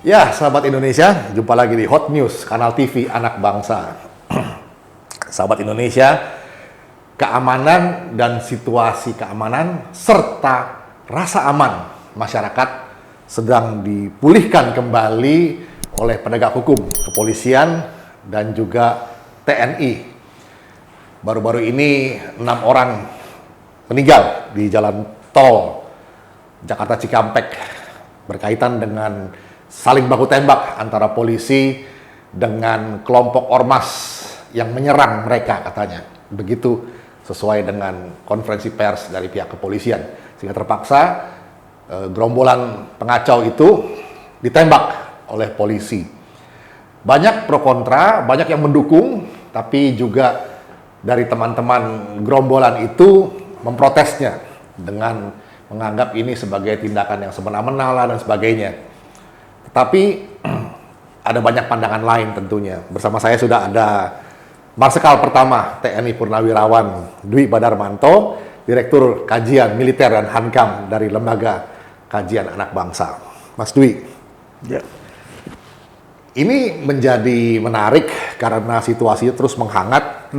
Ya, sahabat Indonesia, jumpa lagi di Hot News, kanal TV Anak Bangsa. Sahabat Indonesia, keamanan dan situasi keamanan serta rasa aman masyarakat sedang dipulihkan kembali oleh penegak hukum, kepolisian, dan juga TNI. Baru-baru ini 6 orang meninggal di jalan tol Jakarta Cikampek berkaitan dengan saling baku tembak antara polisi dengan kelompok ormas yang menyerang mereka katanya. Begitu sesuai dengan konferensi pers dari pihak kepolisian. Sehingga terpaksa gerombolan pengacau itu ditembak oleh polisi. Banyak pro kontra, banyak yang mendukung, tapi juga dari teman-teman gerombolan itu memprotesnya dengan menganggap ini sebagai tindakan yang semena-mena dan sebagainya. Tapi ada banyak pandangan lain tentunya. Bersama saya sudah ada Marsikal Pertama TNI Purnawirawan Dwi Badarmanto, Direktur Kajian Militer dan Hankam dari Lembaga Kajian Anak Bangsa. Mas Dwi, ya. Ini menjadi menarik karena situasinya terus menghangat,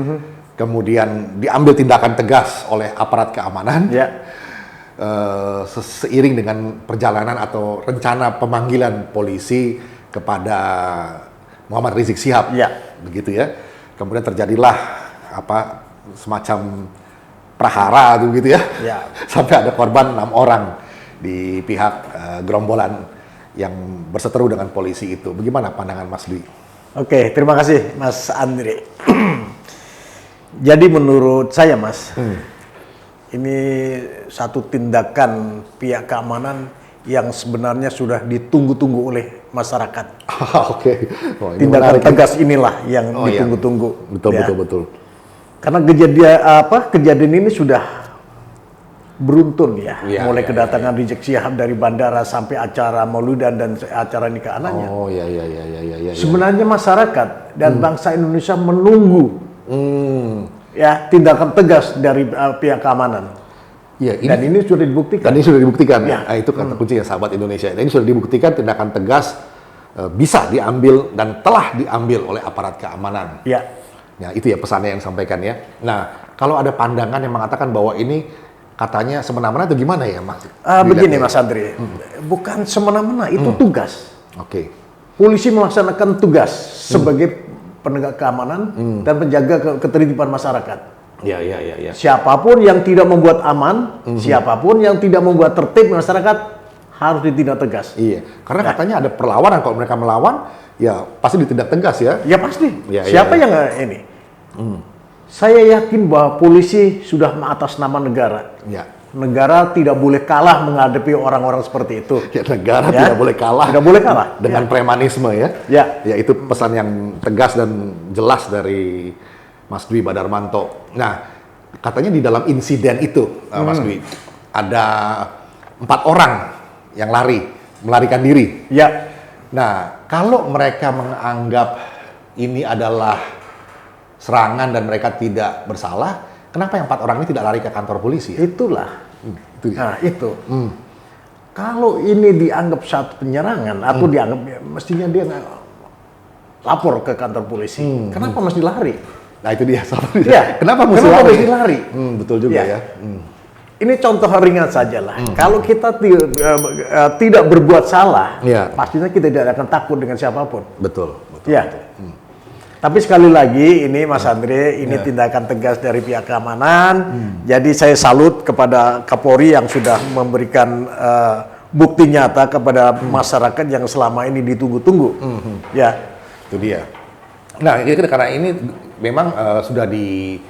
kemudian diambil tindakan tegas oleh aparat keamanan. Ya. Seiring dengan perjalanan atau rencana pemanggilan polisi kepada Muhammad Rizik Syihab, begitu ya. Kemudian terjadilah semacam prahara gitu ya. Sampai ada korban 6 orang di pihak gerombolan yang berseteru dengan polisi itu. Bagaimana pandangan Mas Dwi? Oke, terima kasih Mas Andre. Jadi menurut saya Mas, ini satu tindakan pihak keamanan yang sebenarnya sudah ditunggu-tunggu oleh masyarakat. Oke. Tindakan tegas inilah yang ditunggu-tunggu. Betul. Karena kejadian ini sudah beruntun mulai kedatangan Rizik Syihab dari bandara sampai acara Mauludan dan acara nikah anaknya. Sebenarnya masyarakat dan bangsa Indonesia menunggu tindakan tegas dari pihak keamanan. Dan ini sudah dibuktikan. Nah, itu kata kuncinya sahabat Indonesia. Ini sudah dibuktikan tindakan tegas bisa diambil dan telah diambil oleh aparat keamanan. Nah, itu ya pesannya yang disampaikan ya. Nah, kalau ada pandangan yang mengatakan bahwa ini katanya semena-mena itu gimana ya, Mas? Begini Mas Andre, bukan semena-mena, itu tugas. Polisi melaksanakan tugas sebagai penegak keamanan dan penjaga ketertiban masyarakat. Siapapun yang tidak membuat aman, siapapun yang tidak membuat tertib masyarakat harus ditindak tegas. Karena katanya ada perlawanan, kalau mereka melawan, ya pasti ditindak tegas ya. Ya pasti. Siapa yang ini? Saya yakin bahwa polisi sudah atas nama negara. Negara tidak boleh kalah menghadapi orang-orang seperti itu. Negara tidak boleh kalah. Tidak boleh kalah dengan premanisme ya. Ya itu pesan yang tegas dan jelas dari Mas Dwi Badarmanto. Nah, katanya di dalam insiden itu, Mas Dwi, ada 4 orang yang melarikan diri. Nah, kalau mereka menganggap ini adalah serangan dan mereka tidak bersalah, kenapa yang 4 orang ini tidak lari ke kantor polisi? Itulah. Kalau ini dianggap satu penyerangan atau dianggap mestinya dia lapor ke kantor polisi. Kenapa mesti lari? Nah itu dia. Kenapa mesti lari? Betul juga ya. Ini contoh ringan saja lah. Kalau kita tidak berbuat salah, pastinya kita tidak akan takut dengan siapapun. Betul. Tapi sekali lagi ini Mas Andre, ini tindakan tegas dari pihak keamanan. Jadi saya salut kepada Kapolri yang sudah memberikan bukti nyata kepada masyarakat yang selama ini ditunggu-tunggu. Itu dia. Nah, karena ini memang sudah dipantau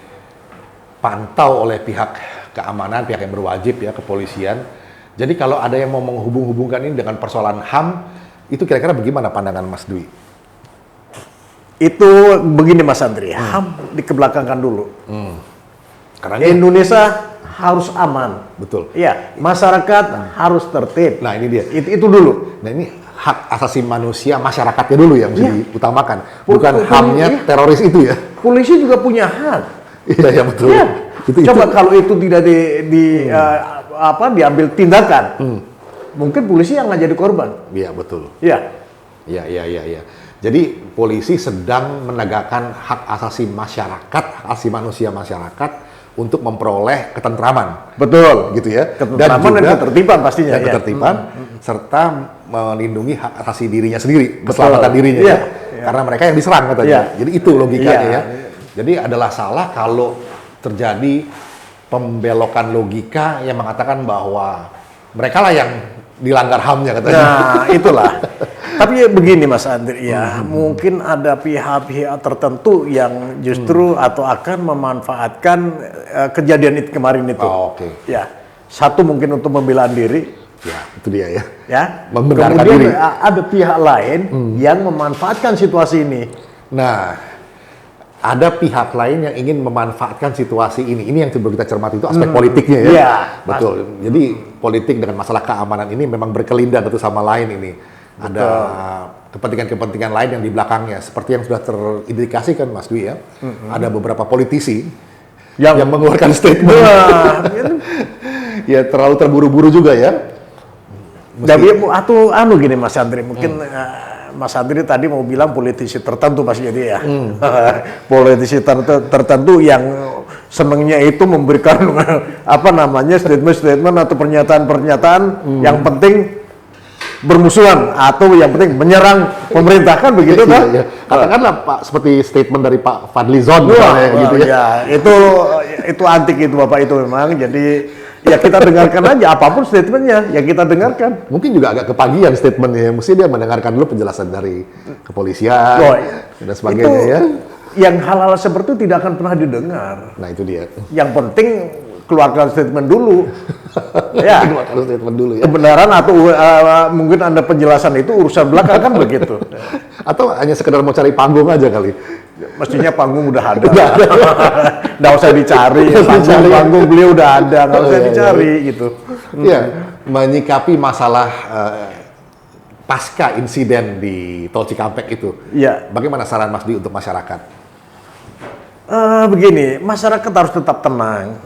oleh pihak keamanan, pihak yang berwajib ya, kepolisian. Jadi kalau ada yang mau menghubung-hubungkan ini dengan persoalan HAM, itu kira-kira bagaimana pandangan Mas Dwi? Itu begini Mas Andri, HAM dikebelakangkan dulu. Karena Indonesia harus aman. Betul. Masyarakat harus tertib. Nah ini dia. Itu dulu. Nah ini hak asasi manusia masyarakatnya dulu yang mesti diutamakan. Bukan HAM-nya teroris itu ya. Polisi juga punya hak. Iya betul. Coba kalau itu tidak diambil tindakan, mungkin polisi yang nggak jadi korban. Iya betul. Iya. Jadi polisi sedang menegakkan hak asasi masyarakat, hak asasi manusia masyarakat untuk memperoleh ketentraman. Betul. Gitu ya. Ketentraman dan ketertiban pastinya. Dan ya. ketertiban, serta melindungi hak asasi dirinya sendiri, keselamatan dirinya. Iya. Ya. Karena mereka yang diserang katanya. Iya. Jadi itu logikanya Iya. ya. Jadi adalah salah kalau terjadi pembelokan logika yang mengatakan bahwa mereka lah yang dilanggar HAM-nya katanya. Nah, itulah. Tapi begini Mas Andri ya, mungkin ada pihak-pihak tertentu yang justru atau akan memanfaatkan kejadian itu kemarin itu. Oh, oke. Ya, satu mungkin untuk membela diri. Ya, itu dia ya. Ya. Membenarkan Kemudian diri. ada pihak lain yang memanfaatkan situasi ini. Nah, ada pihak lain yang ingin memanfaatkan situasi ini. Ini yang coba kita cermati itu aspek politiknya ya. Iya, Betul. Jadi politik dengan masalah keamanan ini memang berkelindan satu sama lain ini. Ada kepentingan-kepentingan lain yang di belakangnya. Seperti yang sudah terindikasikan Mas Dwi ya. Ada beberapa politisi yang mengeluarkan statement. Ya terlalu terburu-buru juga ya. Jadi atau gini Mas Andri, mungkin Mas Andri tadi mau bilang politisi tertentu pasti jadi ya. Politisi tertentu yang senangnya itu memberikan statement-statement atau pernyataan-pernyataan yang penting bermusuhan atau yang penting menyerang pemerintah kan begitu kan? Iya. Katakanlah Pak seperti statement dari Pak Fadlizon misalnya gitu ya. Ya, itu antik itu Bapak itu memang. Jadi ya kita dengarkan aja apapun statementnya ya kita dengarkan. Mungkin juga agak kepagian statementnya. Mesti dia mendengarkan dulu penjelasan dari kepolisian dan sebagainya itu, ya. Yang hal-hal seperti itu tidak akan pernah didengar. Nah itu dia. Yang penting keluarkan statement dulu. Ya. Keluarkan statement dulu ya. Kebenaran atau mungkin Anda penjelasan itu urusan belakang kan begitu. Atau hanya sekedar mau cari panggung aja kali. Mestinya panggung udah ada. Nggak usah dicari. Panggung beliau udah ada, nggak usah dicari gitu. Iya, menyikapi masalah pasca insiden di Tol Cikampek itu. Iya. Bagaimana saran Mas Di untuk masyarakat? Begini, masyarakat harus tetap tenang.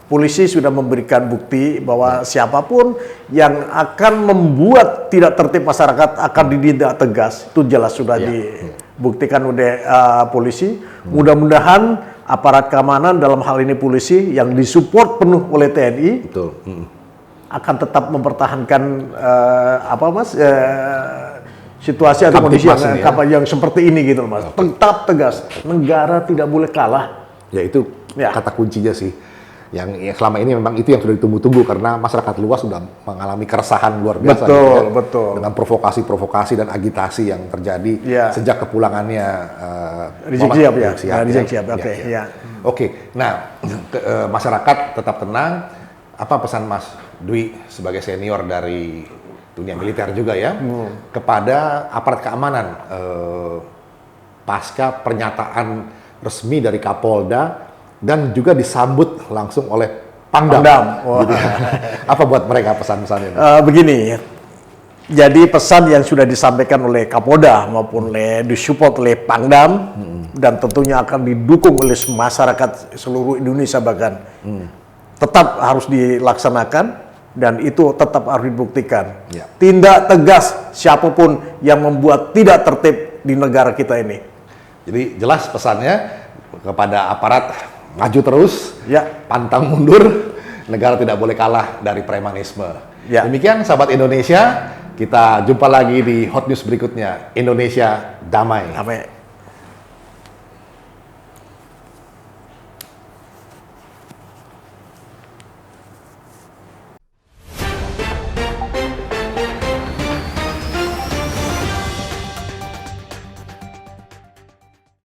Polisi sudah memberikan bukti bahwa siapapun yang akan membuat tidak tertib masyarakat akan ditindak tegas. Itu jelas sudah dibuktikan oleh polisi. Mudah-mudahan aparat keamanan dalam hal ini polisi yang disupport penuh oleh TNI Betul. akan tetap mempertahankan situasi atau kondisi yang seperti ini gitu Mas. Tetap tegas. Negara tidak boleh kalah. Ya itu kata kuncinya sih. Yang selama ini memang itu yang sudah ditunggu-tunggu karena masyarakat luas sudah mengalami keresahan luar biasa. Betul. Dengan provokasi yang terjadi sejak kepulangannya Rizik Syihab. Oke. Nah, masyarakat tetap tenang. Apa pesan Mas Dwi sebagai senior dari dunia militer juga ya, kepada aparat keamanan pasca pernyataan resmi dari Kapolda dan juga disambut langsung oleh Pangdam. Gitu. Apa buat mereka pesan-pesannya? Begini, jadi pesan yang sudah disampaikan oleh Kapolda maupun disupport oleh Pangdam dan tentunya akan didukung oleh masyarakat seluruh Indonesia bahkan tetap harus dilaksanakan. Dan itu tetap harus dibuktikan. Tindak tegas siapapun yang membuat tidak tertib di negara kita ini. Jadi jelas pesannya kepada aparat maju terus, pantang mundur, negara tidak boleh kalah dari premanisme. Demikian sahabat Indonesia, kita jumpa lagi di Hot News berikutnya. Indonesia damai.